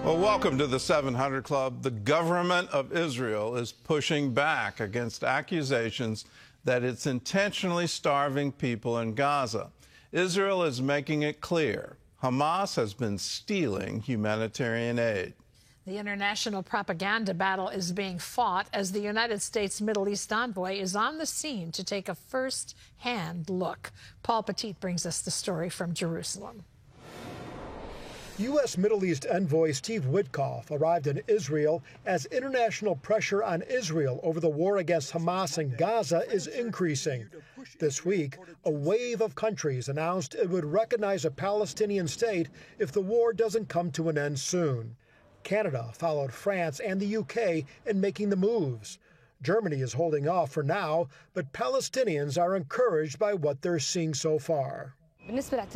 Well, welcome to the 700 Club. The government of Israel is pushing back against accusations that it's intentionally starving people in Gaza. Israel is making it clear Hamas has been stealing humanitarian aid. The international propaganda battle is being fought as the United States Middle East envoy is on the scene to take a first-hand look. Paul Petit brings us the story from Jerusalem. U.S. Middle East envoy Steve Witkoff arrived in Israel as international pressure on Israel over the war against Hamas in Gaza is increasing. This week, a wave of countries announced it would recognize a Palestinian state if the war doesn't come to an end soon. Canada followed France and the UK in making the moves. Germany is holding off for now, but Palestinians are encouraged by what they're seeing so far.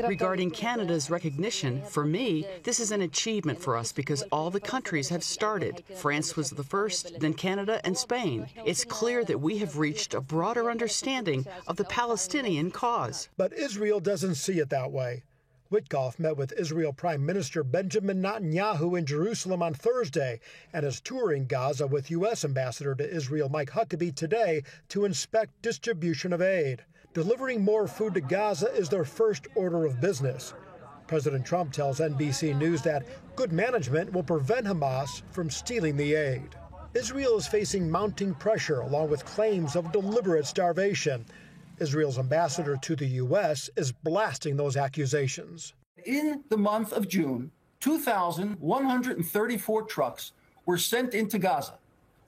Regarding Canada's recognition, for me, this is an achievement for us because all the countries have started. France was the first, then Canada and Spain. It's clear that we have reached a broader understanding of the Palestinian cause. But Israel doesn't see it that way. Witkoff met with Israel Prime Minister Benjamin Netanyahu in Jerusalem on Thursday and is touring Gaza with U.S. Ambassador to Israel Mike Huckabee today to inspect distribution of aid. Delivering more food to Gaza is their first order of business. President Trump tells NBC News that good management will prevent Hamas from stealing the aid. Israel is facing mounting pressure along with claims of deliberate starvation. Israel's ambassador to the U.S. is blasting those accusations. In the month of June, 2,134 trucks were sent into Gaza.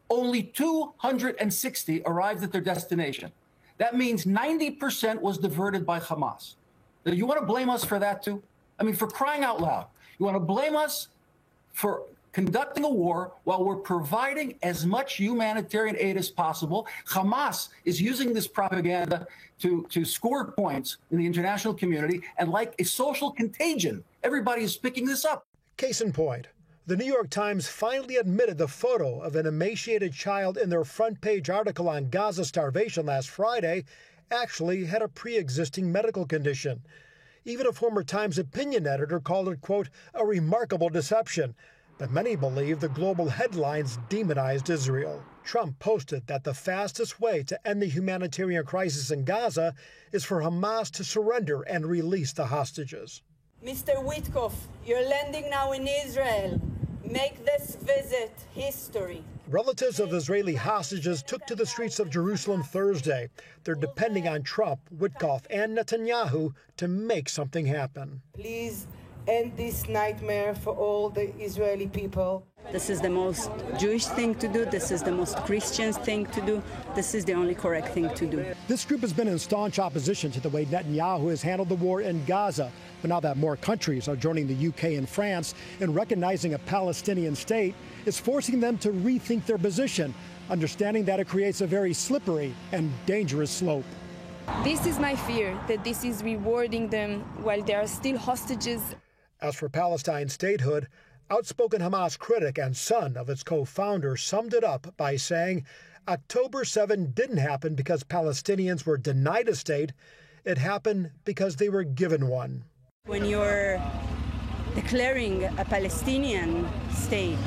Only 260 arrived at their destination. That means 90% was diverted by Hamas. Now, you want to blame us for that too? I mean, for crying out loud. You want to blame us for conducting a war while we're providing as much humanitarian aid as possible. Hamas is using this propaganda to score points in the international community, and like a social contagion, everybody is picking this up. Case in point, the New York Times finally admitted the photo of an emaciated child in their front-page article on Gaza starvation last Friday actually had a pre-existing medical condition. Even a former Times opinion editor called it, quote, a remarkable deception. But many believe the global headlines demonized Israel. Trump posted that the fastest way to end the humanitarian crisis in Gaza is for Hamas to surrender and release the hostages. Mr. Witkoff, you're landing now in Israel. Make this visit history. Relatives of Israeli hostages took to the streets of Jerusalem Thursday. They're depending on Trump, Witkoff, and Netanyahu to make something happen. Please end this nightmare for all the Israeli people. This is the most Jewish thing to do. This is the most Christian thing to do. This is the only correct thing to do. This group has been in staunch opposition to the way Netanyahu has handled the war in Gaza. But now that more countries are joining the UK and France in recognizing a Palestinian state, it's forcing them to rethink their position, understanding that it creates a very slippery and dangerous slope. This is my fear, that this is rewarding them while they are still hostages. As for Palestine statehood, outspoken Hamas critic and son of its co-founder summed it up by saying, October 7 didn't happen because Palestinians were denied a state. It happened because they were given one. When you're declaring a Palestinian state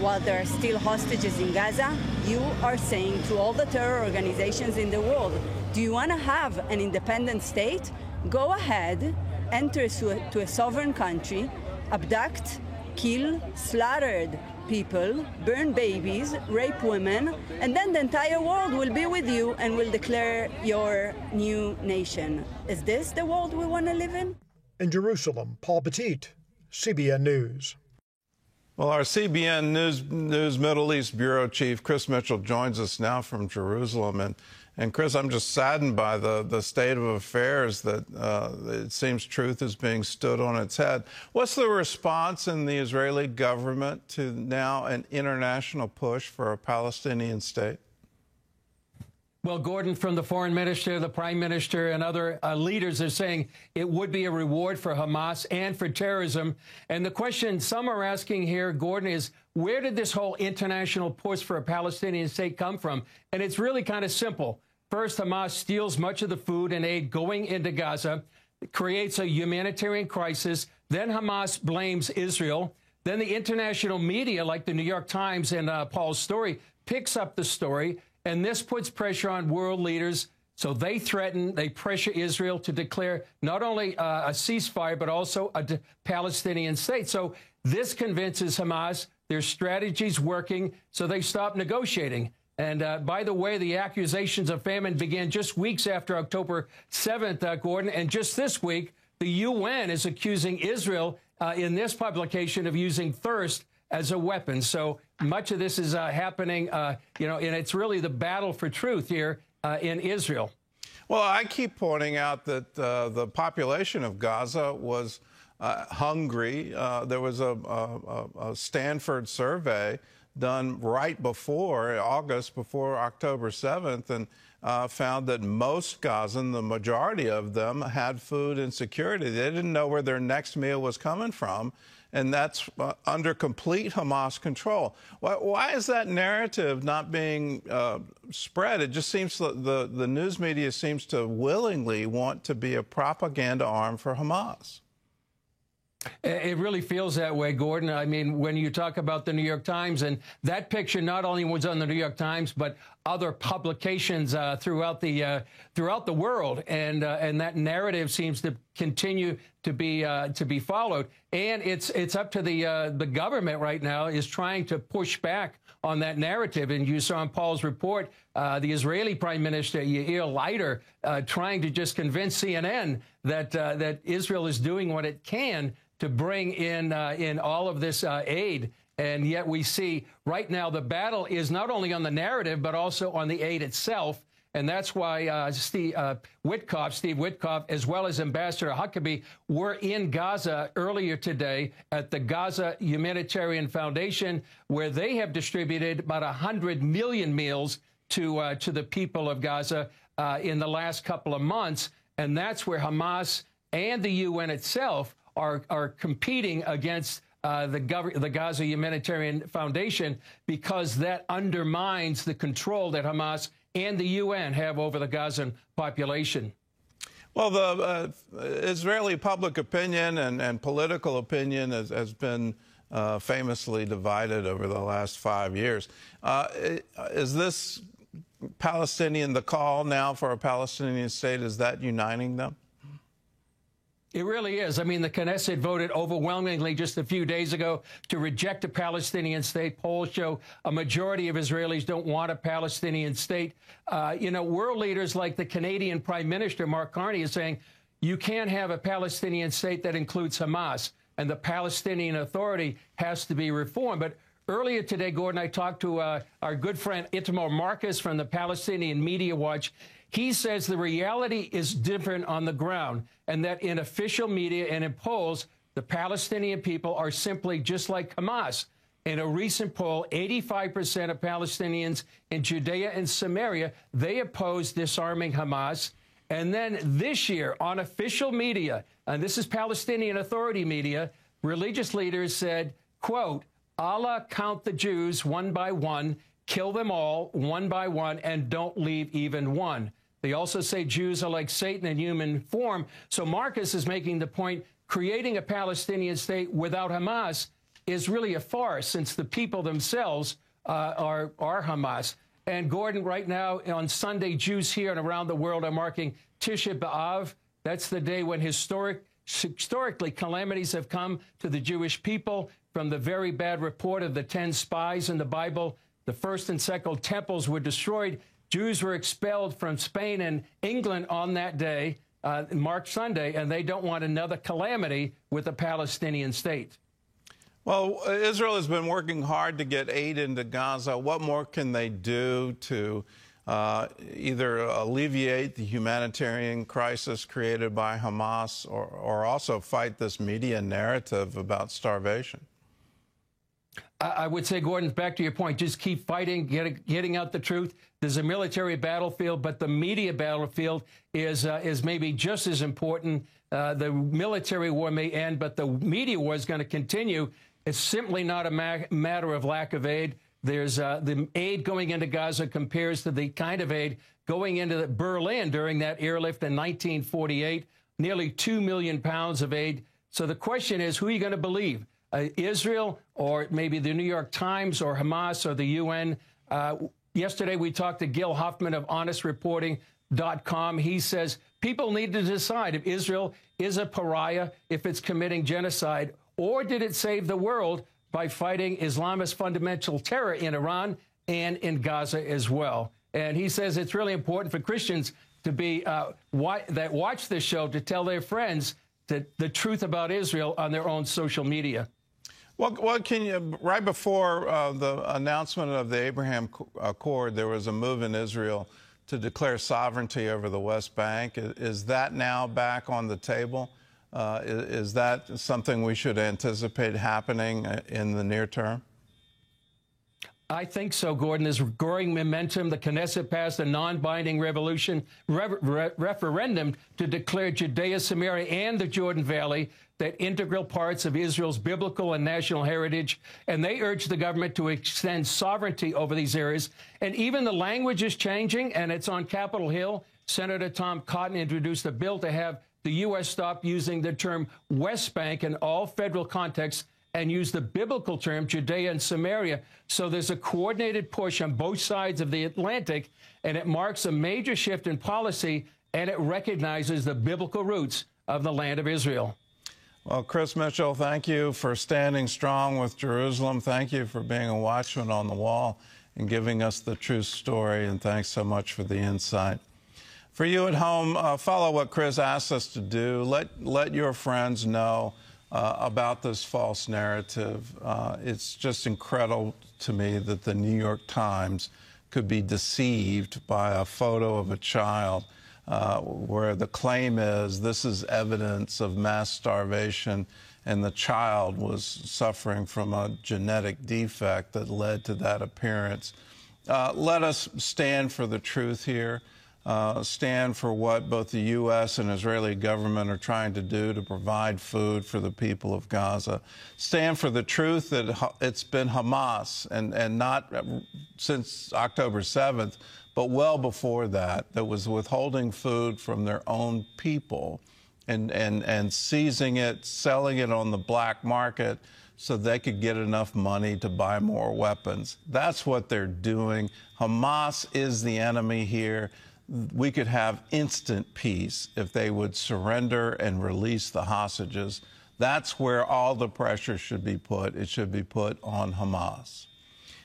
while there are still hostages in Gaza, you are saying to all the terror organizations in the world, do you want to have an independent state? Go ahead, enter to a sovereign country, abduct, kill, slaughtered people, burn babies, rape women, and then the entire world will be with you and will declare your new nation. Is this the world we want to live in? In Jerusalem, Paul Petit, CBN News. Well, our CBN News Middle East Bureau Chief, Chris Mitchell, joins us now from Jerusalem. And Chris, I'm just saddened by the state of affairs that it seems truth is being stood on its head. What's the response in the Israeli government to now an international push for a Palestinian state? Well, Gordon, from the foreign minister, the prime minister, and other leaders are saying it would be a reward for Hamas and for terrorism. And the question some are asking here, Gordon, is where did this whole international push for a Palestinian state come from? And it's really kind of simple. First, Hamas steals much of the food and aid going into Gaza, creates a humanitarian crisis. Then Hamas blames Israel. Then the international media, like the New York Times and Paul's story, picks up the story, and this puts pressure on world leaders. So they pressure Israel to declare not only a ceasefire, but also a Palestinian state. So this convinces Hamas their strategy's working, so they stop negotiating. And by the way, the accusations of famine began just weeks after October 7th, Gordon. And just this week, the UN is accusing Israel in this publication of using thirst as a weapon. So much of this is happening, and it's really the battle for truth here in Israel. Well, I keep pointing out that the population of Gaza was hungry. There was a Stanford survey done right before August, before October 7th, and found that most Gazan, the majority of them, had food insecurity. They didn't know where their next meal was coming from, and that's under complete Hamas control. Why is that narrative not being spread? It just seems the news media seems to willingly want to be a propaganda arm for Hamas. It really feels that way, Gordon. I mean, when you talk about the New York Times, and that picture not only was on the New York Times, but other publications throughout the world, and that narrative seems to continue to be followed. And it's up to the government right now is trying to push back on that narrative. And you saw in Paul's report, the Israeli Prime Minister Yair Lapid trying to just convince CNN that Israel is doing what it can to bring in all of this aid. And yet we see right now the battle is not only on the narrative, but also on the aid itself. And that's why Steve Witkoff, as well as Ambassador Huckabee, were in Gaza earlier today at the Gaza Humanitarian Foundation, where they have distributed about 100 million meals to the people of Gaza in the last couple of months. And that's where Hamas and the UN itself are competing against the Gaza Humanitarian Foundation, because that undermines the control that Hamas and the UN have over the Gazan population. Well, the Israeli public opinion and political opinion has been famously divided over the last 5 years. Is this the call now for a Palestinian state, is that uniting them? It really is. I mean, the Knesset voted overwhelmingly just a few days ago to reject a Palestinian state. Polls show a majority of Israelis don't want a Palestinian state. World leaders like the Canadian Prime Minister, Mark Carney, is saying you can't have a Palestinian state that includes Hamas, and the Palestinian Authority has to be reformed. But earlier today, Gordon, I talked to our good friend Itamar Marcus from the Palestinian Media Watch. He says the reality is different on the ground, and that in official media and in polls, the Palestinian people are simply just like Hamas. In a recent poll, 85% of Palestinians in Judea and Samaria, they oppose disarming Hamas. And then this year, on official media, and this is Palestinian Authority media, religious leaders said, quote, Allah count the Jews one by one, kill them all one by one, and don't leave even one. They also say Jews are like Satan in human form. So Marcus is making the point, creating a Palestinian state without Hamas is really a farce, since the people themselves are Hamas. And Gordon, right now on Sunday, Jews here and around the world are marking Tisha B'Av. That's the day when historically calamities have come to the Jewish people, from the very bad report of the 10 spies in the Bible. The first and second temples were destroyed. Jews were expelled from Spain and England on that day, March Sunday, and they don't want another calamity with a Palestinian state. Well, Israel has been working hard to get aid into Gaza. What more can they do to either alleviate the humanitarian crisis created by Hamas, or also fight this media narrative about starvation? I would say, Gordon, back to your point, just keep fighting, getting out the truth. There's a military battlefield, but the media battlefield is maybe just as important. The military war may end, but the media war is going to continue. It's simply not a matter of lack of aid. There's the aid going into Gaza compares to the kind of aid going into Berlin during that airlift in 1948, nearly 2 million pounds of aid. So the question is, who are you going to believe? Israel or maybe the New York Times or Hamas or the UN. Yesterday, we talked to Gil Huffman of honestreporting.com. He says people need to decide if Israel is a pariah, if it's committing genocide, or did it save the world by fighting Islamist fundamental terror in Iran and in Gaza as well. And he says it's really important for Christians to be that watch this show to tell their friends the truth about Israel on their own social media. Well, can you, right before the announcement of the Abraham Accord, there was a move in Israel to declare sovereignty over the West Bank. Is that now back on the table? Is that something we should anticipate happening in the near term? I think so, Gordon. There's growing momentum. The Knesset passed a non-binding referendum to declare Judea, Samaria, and the Jordan Valley that integral parts of Israel's biblical and national heritage, and they urged the government to extend sovereignty over these areas. And even the language is changing, and it's on Capitol Hill. Senator Tom Cotton introduced a bill to have the U.S. stop using the term West Bank in all federal contexts and use the biblical term Judea and Samaria. So there's a coordinated push on both sides of the Atlantic, and it marks a major shift in policy, and it recognizes the biblical roots of the land of Israel. Well, Chris Mitchell, thank you for standing strong with Jerusalem. Thank you for being a watchman on the wall and giving us the true story, and thanks so much for the insight. For you at home, follow what Chris asked us to do. Let your friends know about this false narrative. It's just incredible to me that the New York Times could be deceived by a photo of a child where the claim is this is evidence of mass starvation and the child was suffering from a genetic defect that led to that appearance. Let us stand for the truth here. Stand for what both the U.S. and Israeli government are trying to do to provide food for the people of Gaza. Stand for the truth that it's been Hamas, and not since October 7th, but well before that was withholding food from their own people and seizing it, selling it on the black market so they could get enough money to buy more weapons. That's what they're doing. Hamas is the enemy here. We could have instant peace if they would surrender and release the hostages. That's where all the pressure should be put. It should be put on Hamas.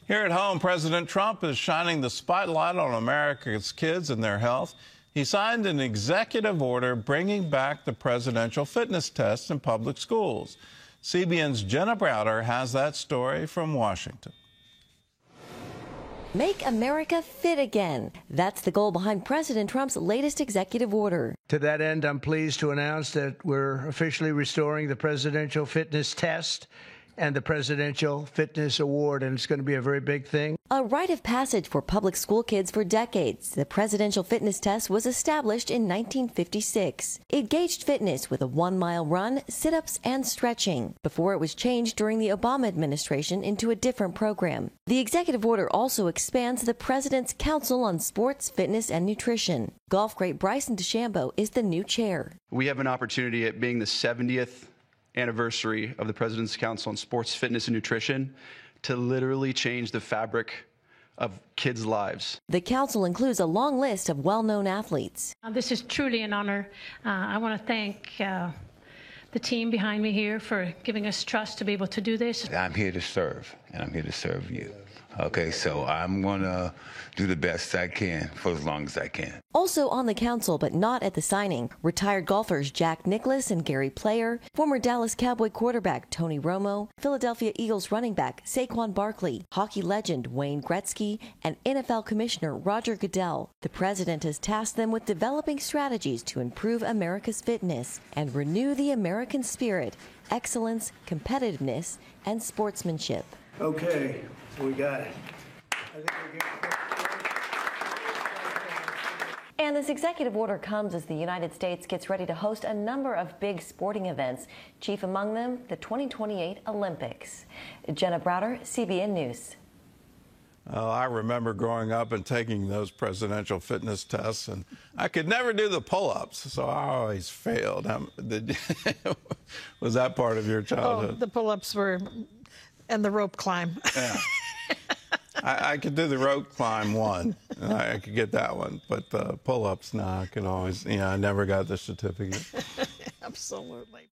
Here at home, President Trump is shining the spotlight on America's kids and their health. He signed an executive order bringing back the presidential fitness test in public schools. CBN's Jenna Browder has that story from Washington. Make America fit again. That's the goal behind President Trump's latest executive order. To that end, I'm pleased to announce that we're officially restoring the presidential fitness test and the Presidential Fitness Award, and it's going to be a very big thing. A rite of passage for public school kids for decades, the Presidential Fitness Test was established in 1956. It gauged fitness with a 1-mile run, sit-ups, and stretching, before it was changed during the Obama administration into a different program. The executive order also expands the President's Council on Sports, Fitness, and Nutrition. Golf great Bryson DeChambeau is the new chair. We have an opportunity at being the 70th anniversary of the President's Council on Sports, Fitness, and Nutrition to literally change the fabric of kids' lives. The council includes a long list of well-known athletes. This is truly an honor. I want to thank the team behind me here for giving us trust to be able to do this. I'm here to serve, and I'm here to serve you. Okay, so I'm going to do the best I can for as long as I can. Also on the council, but not at the signing, retired golfers Jack Nicklaus and Gary Player, former Dallas Cowboy quarterback Tony Romo, Philadelphia Eagles running back Saquon Barkley, hockey legend Wayne Gretzky, and NFL Commissioner Roger Goodell. The president has tasked them with developing strategies to improve America's fitness and renew the American spirit, excellence, competitiveness, and sportsmanship. Okay, we got it. And this executive order comes as the United States gets ready to host a number of big sporting events, chief among them the 2028 Olympics. Jenna Browder, CBN News. I remember growing up and taking those presidential fitness tests, and I could never do the pull-ups, so I always failed. Was that part of your childhood? Oh, the pull-ups were, and the rope climb. Yeah. I could do the rope climb one. I could get that one, but the pull-ups, no, I could always, I never got the certificate. Absolutely.